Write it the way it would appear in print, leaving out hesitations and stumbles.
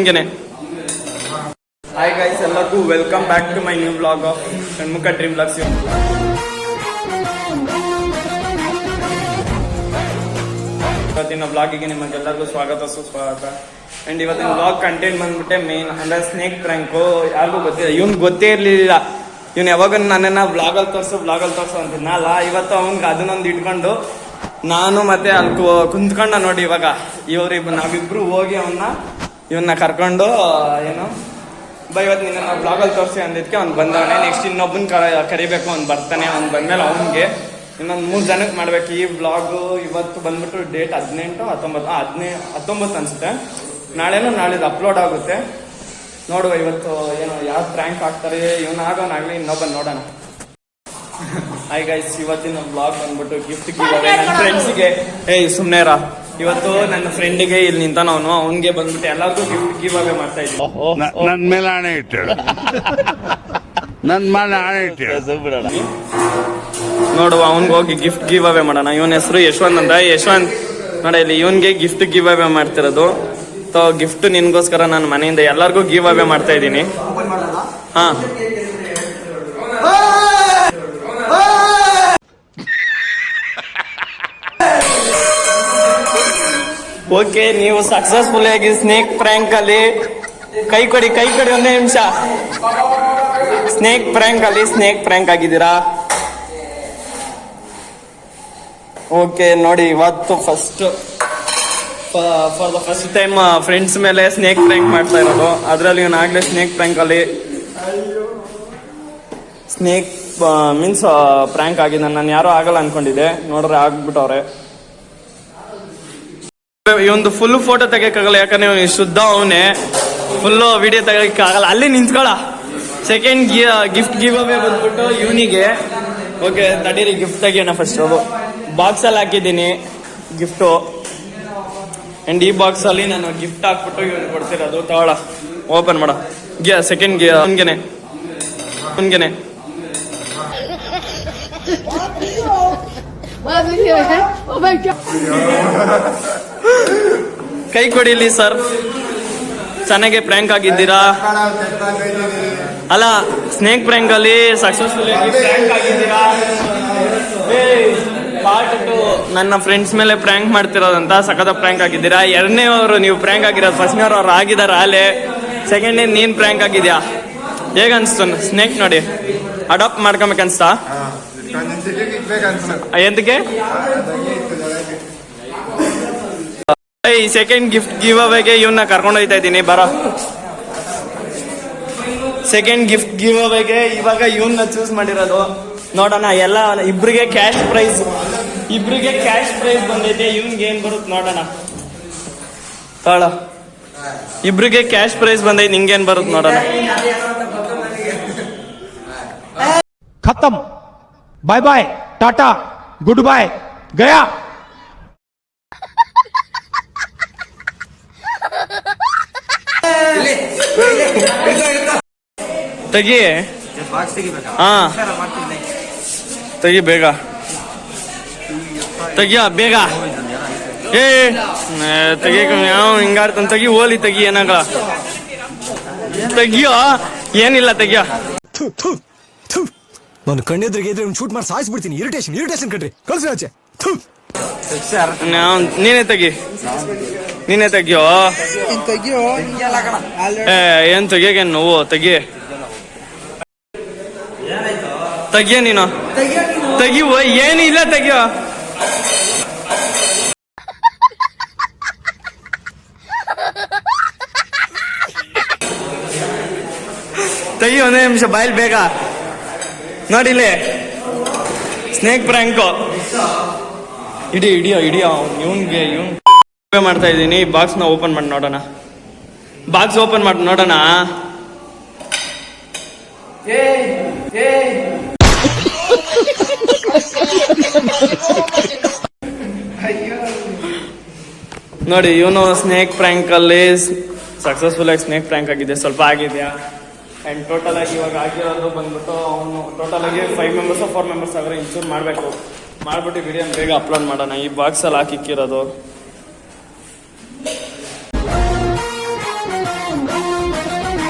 ಅವನಿಗೆನೆ. Hi guys, ಎಲ್ಲರಿಗೂ welcome back to my new vlog of Shanmukha dream vlogs. ಇವತ್ತಿನ ವ್ಲಾಗಿಗೆ ನಿಮಗೆಲ್ಲರಿಗೂ ಸ್ವಾಗತ ಸುಸ್ವಾಗತ. ಅಂಡ್ ಇವತ್ತಿನ ವ್ಲಾಗ್ ಕಂಟೆಂಟ್ ಬಂದ್ಬಿಟ್ಟೆ ಮೇನ್ ಅಂದ್ರೆ ಸ್ನೇಕ್ ಪ್ರ್ಯಾಂಕು. ಯಾರಿಗೂ ಗೊತ್ತಿಲ್ಲ, ಇವ್ನ್ ಗೊತ್ತೇ ಇರ್ಲಿಲ್ಲ. ಇವ್ನು ಯಾವಾಗ ನನ್ನನ್ನ ವ್ಲಾಗಲ್ಲಿ ತೋರ್ಸು ಅಂತಿದ್ನಲ್ಲ, ಇವತ್ತು ಅವನ್ಗೆ ಅದನ್ನೊಂದು ಇಟ್ಕೊಂಡು ನಾನು ಮತ್ತೆ ಅಲ್ಲಿ ಕುಂತ್ಕೊಂಡ ನೋಡಿ. ಇವಾಗ ನಾವಿಬ್ರು ಹೋಗಿ ಇವನ್ನ ಕರ್ಕೊಂಡು ಏನು ಇವತ್ತು ನಿನ್ನ ಬ್ಲಾಗಲ್ಲಿ ತೋರಿಸಿ ಅಂದಿದ್ದಕ್ಕೆ ಅವ್ನು ಬಂದವನೇ. ನೆಕ್ಸ್ಟ್ ಇನ್ನೊಬ್ಬನ ಕರಿಬೇಕು, ಅವ್ನು ಬರ್ತಾನೆ. ಅವ್ನು ಬಂದ್ಮೇಲೆ ಅವನಿಗೆ ಇನ್ನೊಂದು 3 ಜನಕ್ಕೆ ಮಾಡ್ಬೇಕು ಈ ಬ್ಲಾಗು. ಇವತ್ತು ಬಂದ್ಬಿಟ್ಟು ಡೇಟ್ 19 ಅನ್ಸುತ್ತೆ. ನಾಳಿದ್ದು ಅಪ್ಲೋಡ್ ಆಗುತ್ತೆ. ನೋಡುವ ಇವತ್ತು ಏನು ಯಾವ ಪ್ರ್ಯಾಂಕ್ ಆಗ್ತಾರೆ, ಇವನಾಗೋನಾಗ್ಲಿ ಇನ್ನೊಬ್ಬನ್ ನೋಡೋಣ. ಹಾಯ್ ಗೈಸ್, ಇವತ್ತಿನ ಬ್ಲಾಗ್ ಬಂದ್ಬಿಟ್ಟು ಗಿಫ್ಟ್ ಗಿವ್ ಅವೇ ನನ್ನ ಫ್ರೆಂಡ್ಸ್ಗೆ. ಸುಮ್ನೇರಾ, ಇವತ್ತು ನನ್ನ ಫ್ರೆಂಡಿಗೆ ಇಲ್ಲಿ ನಿಂತಾನವನು, ಅವನ್ಗೆ ಬಂದ್ಬಿಟ್ಟು ಎಲ್ಲರಿಗೂ ಗಿಫ್ಟ್ ಗಿವ್ ಅವೇ ಮಾಡ್ತಾ ಇದ್ವಿ. ನನ್ ಮೇಲೆ ಆಣೆ ಇಟ್ಟಳು, ನನ್ ಮೇಲೆ ಆಣೆ ಇಟ್ಟಳು. ನೋಡುವ, ಅವನ್ಗೆ ಹೋಗಿ ಗಿಫ್ಟ್ ಗಿವ್ ಅವೇ ಮಾಡೋಣ. ಇವನ ಹೆಸರು ಯಶವಂತ್ ಅಂತ. ಯಶವಂತ್ ನೋಡ, ಇಲ್ಲಿ ಇವನ್ಗೆ ಗಿಫ್ಟ್ ಗಿವ್ ಅವೇ ಮಾಡ್ತಿರೋದು. ಗಿಫ್ಟ್ ನಿನ್ಗೋಸ್ಕರ ನಾನು ಮನೆಯಿಂದ ಎಲ್ಲರಿಗೂ ಗಿವ್ ಅವೇ ಮಾಡ್ತಾ ಇದ್ದೀನಿ. ಹಾ, ಓಕೆ, ನೀವು ಸಕ್ಸಸ್ಫುಲ್ ಆಗಿ ಸ್ನೇಕ್ ಪ್ರ್ಯಾಂಕ್ ಅಲ್ಲಿ ಕೈ ಕೊಡಿ ಒಂದೇ ನಿಮಿಷ. ಸ್ನೇಕ್ ಪ್ರ್ಯಾಂಕ್ ಆಗಿದ್ದೀರಾ. ಓಕೆ ನೋಡಿ, ಇವತ್ತು for the first time friends ಮೇಲೆ ಸ್ನೇಕ್ ಪ್ರ್ಯಾಂಕ್ ಮಾಡ್ತಾ ಇರೋದು. ಅದ್ರಲ್ಲಿ ಆಗ್ಲೇ ಸ್ನೇಕ್ ಪ್ರ್ಯಾಂಕ್ ಅಲ್ಲಿ ಸ್ನೇಕ್ ಮೀನ್ಸ್ ಪ್ರ್ಯಾಂಕ್ ಆಗಿದೆ. ನಾನು ಯಾರೋ ಆಗಲ್ಲ ಅನ್ಕೊಂಡಿದ್ದೆ, ನೋಡ್ರೆ ಆಗ್ಬಿಟ್ಟವ್ರೆ. ಇವೊಂದು ಫುಲ್ ಫೋಟೋ ತೆಗಿಯಕ್ಕಾಗಲ್ಲ, ಯಾಕಂದ್ರೆ ಶುದ್ಧ ಅವನೇ. ಫುಲ್ಲು ವಿಡಿಯೋ ತೆಗಿಯಕ್ಕಾಗಲ್ಲ, ಅಲ್ಲಿ ನಿಂತ್ಕೊಳ. ಸೆಕೆಂಡ್ ಗಿಫ್ಟ್ ಗಿವ್ ಅವೇ ಬಂದ್ಬಿಟ್ಟು ಇವನಿಗೆ. ಓಕೆ, ತಡೀರಿ, ಗಿಫ್ಟ್ ತೆಗಿಯೋಣ ಫಸ್ಟ್. ಬಾಕ್ಸ್ ಅಲ್ಲಿ ಹಾಕಿದ್ದೀನಿ ಗಿಫ್ಟು. ಅಂಡ್ ಈ ಬಾಕ್ಸ್ ಅಲ್ಲಿ ನಾನು ಗಿಫ್ಟ್ ಹಾಕ್ಬಿಟ್ಟು ಇವನು ಕೊಡ್ತಿರೋದು. ತಗೊಳ, ಓಪನ್ ಮಾಡ. ಸೆಕೆಂಡ್ ಅವನ್ಗೆನೆ ಕೈ ಕೊಡಿಲಿ ಸರ್. ಚೆನ್ನಾಗೆ ಪ್ರ್ಯಾಂಕ್ ಆಗಿದ್ದೀರಾ ಅಲ್ಲ? ಸ್ನೇಕ್ ಪ್ರ್ಯಾಂಕ್ ಅಲ್ಲಿ ಸಕ್ಸಸ್ಫುಲ್ ಆಗಿ ಪ್ರ್ಯಾಂಕ್ ಆಗಿದ್ದೀರಾ. ಪಾರ್ಟ್ 2 ನನ್ನ ಫ್ರೆಂಡ್ಸ್ ಮೇಲೆ ಪ್ರ್ಯಾಂಕ್ ಮಾಡ್ತಿರೋದಂತ ಸಖತ್ ಪ್ರ್ಯಾಂಕ್ ಆಗಿದ್ದೀರಾ. 2ನೇವರು ನೀವು ಪ್ರ್ಯಾಂಕ್ ಆಗಿರೋದು. 1ನೇವ್ರು ಅವ್ರು ಆಗಿದಾರ ಆಲೆ. 2ನೇ ನೀನ್ ಪ್ರ್ಯಾಂಕ್ ಆಗಿದ್ಯಾ. ಹೇಗನ್ಸ್ತು ಸ್ನೇಕ್ ನೋಡಿ? ಅಡಾಪ್ಟ್ ಮಾಡ್ಕೊಬೇಕನ್ಸ್ತಾ? ಎಂತಕ್ಕೆ? ಈ ಸೆಕೆಂಡ್ ಗಿಫ್ಟ್ ಗಿವ್ ಅವೇಗೆ ಇವನ್ನ ಕರ್ಕೊಂಡು ಹೋಗ್ತಾ ಇದ್ದೀನಿ. ಬರೋ ಸೆಕೆಂಡ್ ಗಿಫ್ಟ್ ಗಿವ್ ಅವೇಗೆ ಇವಾಗ ಇವನ್ನ ಚೂಸ್ ಮಾಡಿರೋದು. ನೋಡೋಣ, ಎಲ್ಲ ಇಬ್ರಿಗೆ ಕ್ಯಾಶ್ ಪ್ರೈಸ್ ಬಂದೈತೆ. ಇವನ್ಗೆ ಏನ್ ಬರುತ್ತೆ ನೋಡೋಣ. ತಾಳ, ಇಬ್ರಿಗೆ ಕ್ಯಾಶ್ ಪ್ರೈಸ್ ಬಂದೈತೆ. ನಿಂಗೇನ್ ಬರುತ್ತೆ ನೋಡೋಣ. खत्म, bye bye, tata, good bye, गया. ತೆಗಿ. ಹಾ, ತೆಗಿ ಬೇಗ, ತೆಗಿಯ ಬೇಗ. ಹಿಂಗಾಡ್ತಾನ. ತೆಗಿ, ಹೋಲಿ ತೆಗಿ. ಏನಾಗ ತೆಗಿಯೋ, ಏನಿಲ್ಲ ತೆಗಿಯ. ನಾನು ಕಣ್ಣೆದ್ರಿಗೆ ಇದ್ರೆ ಶೂಟ್ ಮಾಡಿ ಸಾಯಿಸ್ಬಿಡ್ತೀನಿ. ಇರಿಟೇಷನ್ ಕಣ್ರಿ, ಕಳ್ಸಿ ಆಚೆ. ನೀನೇ ತೆಗಿಯೋ. ಏನ್ ತೆಗಿಯಕ್ಕೆ ನೋವು? ತೆಗಿಯ ನೀನು ತೆಗಿಯೋ. ಏನಿಲ್ಲ ತೆಗಿಯೋ. ತೆಗಿ, ಒಂದೇ ನಿಮಿಷ, ಬಾಯ್ಲ್ ಬೇಗ. ನೋಡಿಲ್ಲೇ ಸ್ನೇಕ್ ಪ್ರ್ಯಾಂಕು. ಇಡಿಯೋ ಇವನ್ಗೆ ಮಾಡ್ತಾ ಇದ್ದೀನಿ. ಬಾಕ್ಸ್ನ ಓಪನ್ ಮಾಡಿ ನೋಡೋಣ. ನೋಡಿ, ಇವನು ಸ್ನೇಕ್ ಪ್ರ್ಯಾಂಕ್ ಅಲ್ಲಿ ಸಕ್ಸಸ್ಫುಲ್ ಆಗಿ ಸ್ನೇಕ್ ಪ್ರ್ಯಾಂಕ್ ಆಗಿದೆ. ಸ್ವಲ್ಪ ಆಗಿದೆಯಾ. ಅಂಡ್ ಟೋಟಲ್ ಆಗಿ ಇವಾಗ ಆಗಿರೋದು ಬಂದ್ಬಿಟ್ಟು ಅವನು ಟೋಟಲ್ ಆಗಿ 5 ಮೆಂಬರ್ಸ್ 4 ಮೆಂಬರ್ಸ್ ಆದರೆ ಇನ್ಶೂರ್ ಮಾಡಬೇಕು. ಮಾಡ್ಬಿಟ್ಟು ವಿಡಿಯೋ ಬೇಗ ಅಪ್ಲೋಡ್ ಮಾಡೋಣ. ಈ ಬಾಕ್ಸಲ್ಲಿ ಹಾಕಿಕ್ಕಿರೋದು